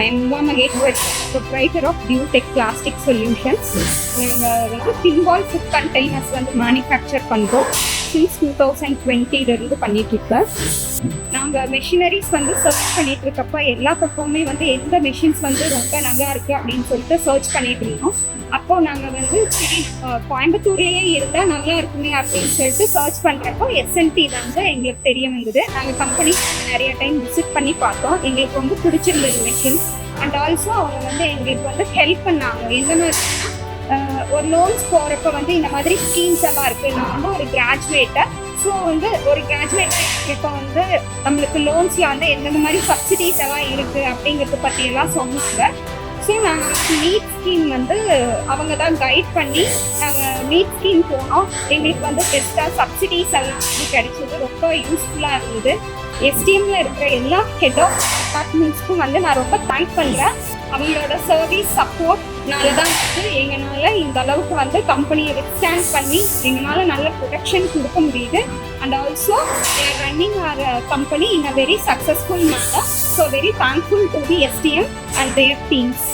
I am Uma Maheshwari, proprietor of Duetech Plastic Solutions. நாங்கள் வந்து தின்பால் food containers வந்து manufacture பண்ணுறோம். சின்ஸ் 2020 பண்ணிட்டு இருக்கோம். நாங்கள் மெஷினரிஸ் வந்து சர்ச் பண்ணிட்டு இருக்கப்ப எல்லா பக்கமுமே வந்து எந்த மெஷின்ஸ் வந்து ரொம்ப நல்லா இருக்கு அப்படின்னு சொல்லிட்டு சர்ச் பண்ணிட்டு இருந்தோம். அப்போ நாங்கள் வந்து சரி கோயம்புத்தூர்லேயே இருந்தால் நல்லா இருக்குமே அப்படின்னு சொல்லிட்டு சர்ச் பண்ணுறப்போ எஸ்என்டி வந்து எங்களுக்கு தெரிய வந்தது. நாங்கள் கம்பெனி நிறைய டைம் விசிட் பண்ணி பார்த்தோம். எங்களுக்கு ரொம்ப பிடிச்சிருந்தது மெஷின். அண்ட் ஆல்சோ அவங்க வந்து எங்களுக்கு வந்து ஹெல்ப் பண்ணாங்க. எந்த மாதிரினா ஒரு லோன்ஸ் போகிறப்ப வந்து இந்த மாதிரி ஸ்கீம்ஸ் எல்லாம் இருக்குது. நான் வந்து ஒரு கிராஜுவேட்டை, ஸோ வந்து ஒரு கிராஜுவேட் இப்போ வந்து நம்மளுக்கு லோன்ஸில் வந்து எந்தெந்த மாதிரி சப்சிடிஸ் எல்லாம் இருக்குது அப்படிங்கிறத பற்றியெல்லாம் சொன்னாங்க. ஸோ நாங்கள் நீட் ஸ்கீம் வந்து அவங்க தான் கைட் பண்ணி நாங்கள் நீட் ஸ்கீம் போனோம். எங்களுக்கு வந்து பெஸ்ட்டாக சப்சிடிஸ் எல்லாம் கிடைச்சது. ரொம்ப யூஸ்ஃபுல்லாக இருந்தது. எஸ்டிஎம்ல இருக்கிற எல்லா ஹெட் ஆஃப் டிபார்ட்மெண்ட்ஸ்க்கும் வந்து நான் ரொம்ப தேங்க் பண்ணுறேன். அவங்களோட சர்வீஸ் சப்போர்ட்னால தான் வந்து எங்களால் இந்த அளவுக்கு வந்து கம்பெனியை வித்ஸ்டாண்ட் பண்ணி எங்களால் நல்ல ப்ரொடெக்ஷன் கொடுக்க முடியுது. And also running our company in a very successful manner. So very thankful to the STM and their teams.